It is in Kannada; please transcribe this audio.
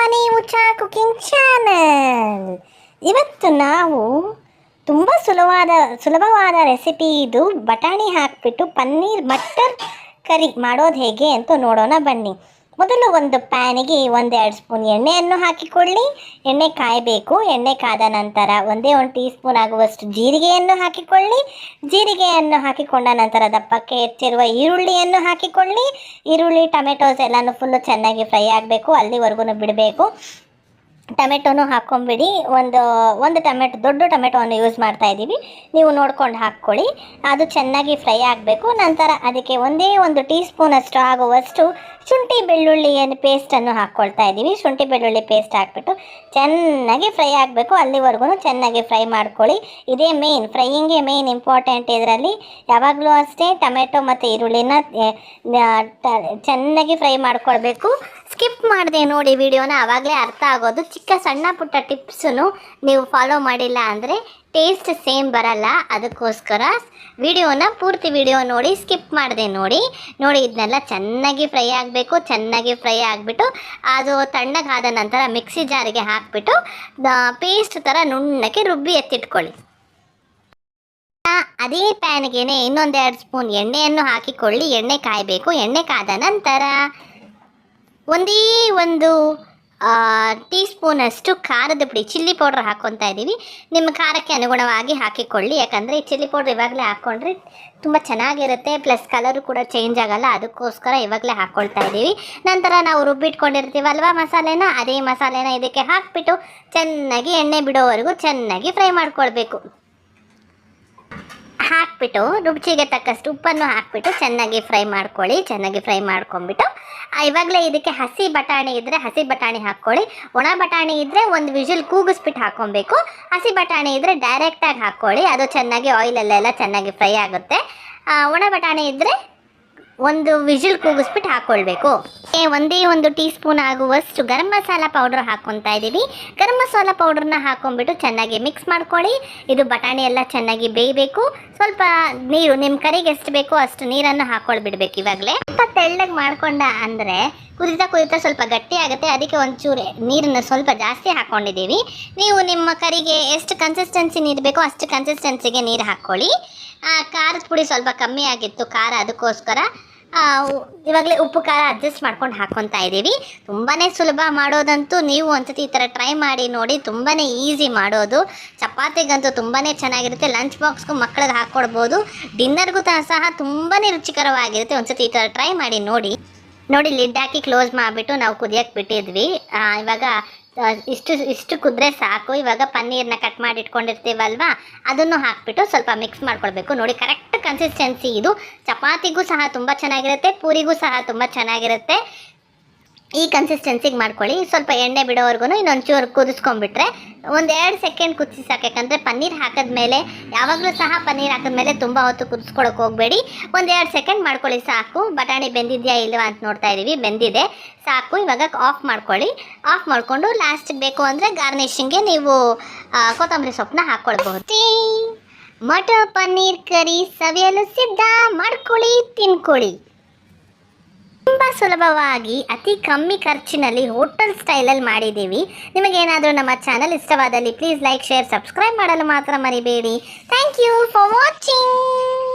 ಮನಿ ಉಚಾ ಕುಕಿಂಗ್ ಚಾನಲ್. ಇವತ್ತು ನಾವು ತುಂಬ ಸುಲಭವಾದ ರೆಸಿಪಿ ಇದು. ಬಟಾಣಿ ಹಾಕಿಬಿಟ್ಟು ಪನ್ನೀರ್ ಮಟರ್ ಕರಿ ಮಾಡೋದು ಹೇಗೆ ಅಂತ ನೋಡೋಣ ಬನ್ನಿ. ಮೊದಲು ಒಂದು ಪ್ಯಾನಿಗೆ 1-2 ಸ್ಪೂನ್ ಎಣ್ಣೆಯನ್ನು ಹಾಕಿಕೊಳ್ಳಿ. ಎಣ್ಣೆ ಕಾಯಬೇಕು. ಎಣ್ಣೆ ಕಾದ ನಂತರ 1 ಟೀ ಸ್ಪೂನ್ ಆಗುವಷ್ಟು ಜೀರಿಗೆಯನ್ನು ಹಾಕಿಕೊಳ್ಳಿ. ಜೀರಿಗೆಯನ್ನು ಹಾಕಿಕೊಂಡ ನಂತರ ದಪ್ಪಕ್ಕೆ ಹೆಚ್ಚಿರುವ ಈರುಳ್ಳಿಯನ್ನು ಹಾಕಿಕೊಳ್ಳಿ. ಈರುಳ್ಳಿ ಟೊಮೆಟೊಸ್ ಎಲ್ಲನೂ ಫುಲ್ಲು ಚೆನ್ನಾಗಿ ಫ್ರೈ ಆಗಬೇಕು, ಅಲ್ಲಿವರೆಗೂ ಬಿಡಬೇಕು. ಟೊಮೆಟೊನು ಹಾಕ್ಕೊಂಬಿಡಿ. ಒಂದು ಟೊಮೆಟೊ, ದೊಡ್ಡ ಟೊಮೆಟೊವನ್ನು ಯೂಸ್ ಮಾಡ್ತಾ ಇದ್ದೀವಿ, ನೀವು ನೋಡ್ಕೊಂಡು ಹಾಕ್ಕೊಳ್ಳಿ. ಅದು ಚೆನ್ನಾಗಿ ಫ್ರೈ ಆಗಬೇಕು. ನಂತರ ಅದಕ್ಕೆ 1 ಟೀ ಸ್ಪೂನಷ್ಟು ಆಗುವಷ್ಟು ಶುಂಠಿ ಬೆಳ್ಳುಳ್ಳಿಯನ್ನು ಪೇಸ್ಟನ್ನು ಹಾಕ್ಕೊಳ್ತಾ ಇದ್ದೀವಿ. ಶುಂಠಿ ಬೆಳ್ಳುಳ್ಳಿ ಪೇಸ್ಟ್ ಹಾಕ್ಬಿಟ್ಟು ಚೆನ್ನಾಗಿ ಫ್ರೈ ಆಗಬೇಕು, ಅಲ್ಲಿವರೆಗೂ ಚೆನ್ನಾಗಿ ಫ್ರೈ ಮಾಡ್ಕೊಳ್ಳಿ. ಇದೇ ಮೇನ್ ಫ್ರೈಯಿಂಗೇ ಮೇನ್ ಇಂಪಾರ್ಟೆಂಟ್. ಇದರಲ್ಲಿ ಯಾವಾಗಲೂ ಅಷ್ಟೇ ಟೊಮೆಟೊ ಮತ್ತು ಈರುಳ್ಳಿನ ಚೆನ್ನಾಗಿ ಫ್ರೈ ಮಾಡ್ಕೊಳ್ಬೇಕು. ಸ್ಕಿಪ್ ಮಾಡಿದೆ ನೋಡಿ ವಿಡಿಯೋನ, ಆವಾಗಲೇ ಅರ್ಥ ಆಗೋದು. ಸಣ್ಣ ಪುಟ್ಟ ಟಿಪ್ಸನ್ನು ನೀವು ಫಾಲೋ ಮಾಡಿಲ್ಲ ಅಂದರೆ ಟೇಸ್ಟ್ ಸೇಮ್ ಬರಲ್ಲ. ಅದಕ್ಕೋಸ್ಕರ ಪೂರ್ತಿ ವಿಡಿಯೋ ನೋಡಿ, ಸ್ಕಿಪ್ ಮಾಡಿದೆ ನೋಡಿ. ಇದನ್ನೆಲ್ಲ ಚೆನ್ನಾಗಿ ಫ್ರೈ ಆಗಬೇಕು. ಚೆನ್ನಾಗಿ ಫ್ರೈ ಆಗಿಬಿಟ್ಟು ಅದು ತಣ್ಣಗಾದ ನಂತರ ಮಿಕ್ಸಿ ಜಾರಿಗೆ ಹಾಕಿಬಿಟ್ಟು ಪೇಸ್ಟ್ ಥರ ನುಣ್ಣಗೆ ರುಬ್ಬಿ ಎತ್ತಿಟ್ಕೊಳ್ಳಿ. ಅದೇ ಪ್ಯಾನ್ಗೇನೆ 1-2 ಸ್ಪೂನ್ ಎಣ್ಣೆಯನ್ನು ಹಾಕಿಕೊಳ್ಳಿ. ಎಣ್ಣೆ ಕಾಯಬೇಕು. ಎಣ್ಣೆ ಕಾದ ನಂತರ 1 ಟೀ ಸ್ಪೂನಷ್ಟು ಖಾರದ ಪುಡಿ, ಚಿಲ್ಲಿ ಪೌಡ್ರ್ ಹಾಕ್ಕೊತಾ ಇದ್ದೀವಿ. ನಿಮ್ಮ ಖಾರಕ್ಕೆ ಅನುಗುಣವಾಗಿ ಹಾಕಿಕೊಳ್ಳಿ. ಯಾಕಂದರೆ ಈ ಚಿಲ್ಲಿ ಪೌಡ್ರ್ ಇವಾಗಲೇ ಹಾಕ್ಕೊಂಡ್ರೆ ತುಂಬ ಚೆನ್ನಾಗಿರುತ್ತೆ, ಪ್ಲಸ್ ಕಲರು ಕೂಡ ಚೇಂಜ್ ಆಗೋಲ್ಲ. ಅದಕ್ಕೋಸ್ಕರ ಇವಾಗಲೇ ಹಾಕ್ಕೊಳ್ತಾ ಇದ್ದೀವಿ. ನಂತರ ನಾವು ರುಬ್ಬಿಟ್ಕೊಂಡಿರ್ತೀವಲ್ವ ಮಸಾಲೆನ, ಅದೇ ಮಸಾಲೆನ ಇದಕ್ಕೆ ಹಾಕಿಬಿಟ್ಟು ಚೆನ್ನಾಗಿ ಎಣ್ಣೆ ಬಿಡೋವರೆಗೂ ಚೆನ್ನಾಗಿ ಫ್ರೈ ಮಾಡ್ಕೊಳ್ಬೇಕು. ಹಾಕ್ಬಿಟ್ಟು ರುಚಿಗೆ ತಕ್ಕಷ್ಟು ಉಪ್ಪನ್ನು ಹಾಕ್ಬಿಟ್ಟು ಚೆನ್ನಾಗಿ ಫ್ರೈ ಮಾಡ್ಕೊಳ್ಳಿ. ಚೆನ್ನಾಗಿ ಫ್ರೈ ಮಾಡ್ಕೊಂಬಿಟ್ಟು ಇವಾಗಲೇ ಇದಕ್ಕೆ ಹಸಿ ಬಟಾಣಿ ಇದ್ದರೆ ಹಸಿ ಬಟಾಣಿ ಹಾಕ್ಕೊಳ್ಳಿ. ಒಣ ಬಟಾಣಿ ಇದ್ದರೆ 1 ವಿಷಲ್ ಕೂಗಿಸ್ಬಿಟ್ಟು ಹಾಕ್ಕೊಬೇಕು. ಹಸಿ ಬಟಾಣಿ ಇದ್ದರೆ ಡೈರೆಕ್ಟಾಗಿ ಹಾಕ್ಕೊಳ್ಳಿ, ಅದು ಚೆನ್ನಾಗಿ ಆಯಿಲಲ್ಲೆಲ್ಲ ಚೆನ್ನಾಗಿ ಫ್ರೈ ಆಗುತ್ತೆ. ಒಣ ಬಟಾಣಿ ಇದ್ದರೆ 1 ವಿಷಲ್ ಕೂಗಿಸ್ಬಿಟ್ಟು ಹಾಕ್ಕೊಳ್ಬೇಕು. 1 ಟೀ ಸ್ಪೂನ್ ಆಗುವಷ್ಟು ಗರಂ ಮಸಾಲ ಪೌಡ್ರ್ ಹಾಕ್ಕೊತಾ ಇದ್ದೀವಿ. ಗರಂ ಮಸಾಲ ಪೌಡ್ರನ್ನ ಹಾಕ್ಕೊಂಬಿಟ್ಟು ಚೆನ್ನಾಗಿ ಮಿಕ್ಸ್ ಮಾಡ್ಕೊಳ್ಳಿ. ಇದು ಬಟಾಣಿ ಎಲ್ಲ ಚೆನ್ನಾಗಿ ಬೇಯಬೇಕು. ಸ್ವಲ್ಪ ನೀರು, ನಿಮ್ಮ ಕರಿಗೆ ಎಷ್ಟು ಬೇಕೋ ಅಷ್ಟು ನೀರನ್ನು ಹಾಕ್ಕೊಳ್ಬಿಡ್ಬೇಕು. ಇವಾಗಲೇ ಸ್ವಲ್ಪ ತೆಳ್ಳಗೆ ಮಾಡ್ಕೊಂಡ ಅಂದರೆ ಕುದಿತಾ ಸ್ವಲ್ಪ ಗಟ್ಟಿ ಆಗುತ್ತೆ. ಅದಕ್ಕೆ ಒಂಚೂರು ನೀರನ್ನು ಸ್ವಲ್ಪ ಜಾಸ್ತಿ ಹಾಕ್ಕೊಂಡಿದ್ದೀವಿ. ನೀವು ನಿಮ್ಮ ಕರಿಗೆ ಎಷ್ಟು ಕನ್ಸಿಸ್ಟೆನ್ಸಿ ನೀರು ಬೇಕೋ ಅಷ್ಟು ಕನ್ಸಿಸ್ಟೆನ್ಸಿಗೆ ನೀರು ಹಾಕ್ಕೊಳ್ಳಿ. ಖಾರದ ಪುಡಿ ಸ್ವಲ್ಪ ಕಮ್ಮಿ ಆಗಿತ್ತು ಖಾರ, ಅದಕ್ಕೋಸ್ಕರ ಇವಾಗಲೇ ಉಪ್ಪು ಖಾರ ಅಡ್ಜಸ್ಟ್ ಮಾಡ್ಕೊಂಡು ಹಾಕ್ಕೊತಾ ಇದ್ದೀವಿ. ತುಂಬಾ ಸುಲಭ ಮಾಡೋದಂತೂ. ನೀವು ಒಂದ್ಸತಿ ಈ ಥರ ಟ್ರೈ ಮಾಡಿ ನೋಡಿ, ತುಂಬಾ ಈಸಿ ಮಾಡೋದು. ಚಪಾತಿಗಂತೂ ತುಂಬಾ ಚೆನ್ನಾಗಿರುತ್ತೆ. ಲಂಚ್ ಬಾಕ್ಸ್ಗೂ ಮಕ್ಕಳಿಗೆ ಹಾಕ್ಕೊಡ್ಬೋದು. ಡಿನ್ನರ್ಗೂ ಸಹ ತುಂಬಾ ರುಚಿಕರವಾಗಿರುತ್ತೆ. ಒಂದ್ಸತಿ ಈ ಥರ ಟ್ರೈ ಮಾಡಿ ನೋಡಿ. ಲಿಡ್ ಹಾಕಿ ಕ್ಲೋಸ್ ಮಾಡಿಬಿಟ್ಟು ನಾವು ಕುದಿಯೋಕ್ಕೆ ಬಿಟ್ಟಿದ್ವಿ. ಇವಾಗ ಇಷ್ಟು ಕುದ್ರೆ ಸಾಕು. ಇವಾಗ ಪನ್ನೀರ್ನ ಕಟ್ ಮಾಡಿ ಇಟ್ಕೊಂಡಿರ್ತೀವಲ್ವ, ಅದನ್ನು ಹಾಕ್ಬಿಟ್ಟು ಸ್ವಲ್ಪ ಮಿಕ್ಸ್ ಮಾಡ್ಕೊಳ್ಬೇಕು. ನೋಡಿ, ಕರೆಕ್ಟ್ ಕನ್ಸಿಸ್ಟೆನ್ಸಿ ಇದು. ಚಪಾತಿಗೂ ಸಹ ತುಂಬ ಚೆನ್ನಾಗಿರುತ್ತೆ, ಪೂರಿಗೂ ಸಹ ತುಂಬ ಚೆನ್ನಾಗಿರುತ್ತೆ. ಈ ಕನ್ಸಿಸ್ಟೆನ್ಸಿಗೆ ಮಾಡ್ಕೊಳ್ಳಿ. ಸ್ವಲ್ಪ ಎಣ್ಣೆ ಬಿಡೋವರೆಗೂ ಇನ್ನೊಂಚೂರು ಕುದಿಸ್ಕೊಂಡ್ಬಿಟ್ರೆ 1-2 ಸೆಕೆಂಡ್ ಕುದಿಸಿ ಸಾಕು. ಯಾಕಂದರೆ ಪನ್ನೀರ್ ಹಾಕಿದ್ಮೇಲೆ, ಯಾವಾಗಲೂ ಸಹ ಪನ್ನೀರ್ ಹಾಕಿದ್ಮೇಲೆ ತುಂಬ ಹೊತ್ತು ಕುದಿಸ್ಕೊಳಕ್ಕೆ ಹೋಗಬೇಡಿ. 1-2 ಸೆಕೆಂಡ್ ಮಾಡ್ಕೊಳ್ಳಿ ಸಾಕು. ಬಟಾಣಿ ಬೆಂದಿದೆಯಾ ಇಲ್ವಾ ಅಂತ ನೋಡ್ತಾ ಇದ್ದೀವಿ. ಬೆಂದಿದೆ, ಸಾಕು. ಇವಾಗ ಆಫ್ ಮಾಡ್ಕೊಳ್ಳಿ. ಆಫ್ ಮಾಡಿಕೊಂಡು ಲಾಸ್ಟಿಗೆ ಬೇಕು ಅಂದರೆ ಗಾರ್ನಿಷಿಂಗ್ಗೆ ನೀವು ಕೊತ್ತಂಬರಿ ಸೊಪ್ಪನ್ನ ಹಾಕ್ಕೊಳ್ಬಹುದು. ಮಟರ್ ಪನ್ನೀರ್ ಕರಿ ಸವಿಯಲು ಸಿದ್ಧ. ಮಾಡ್ಕೊಳ್ಳಿ, ತಿನ್ಕೊಳ್ಳಿ. ತುಂಬ ಸುಲಭವಾಗಿ ಅತಿ ಕಮ್ಮಿ ಖರ್ಚಿನಲ್ಲಿ ಹೋಟೆಲ್ ಸ್ಟೈಲಲ್ಲಿ ಮಾಡಿದ್ದೀವಿ. ನಿಮಗೇನಾದರೂ ನಮ್ಮ ಚಾನಲ್ ಇಷ್ಟವಾದಲ್ಲಿ ಪ್ಲೀಸ್ ಲೈಕ್, ಶೇರ್, ಸಬ್ಸ್ಕ್ರೈಬ್ ಮಾಡಲು ಮಾತ್ರ ಮರಿಬೇಡಿ. Thank you for watching.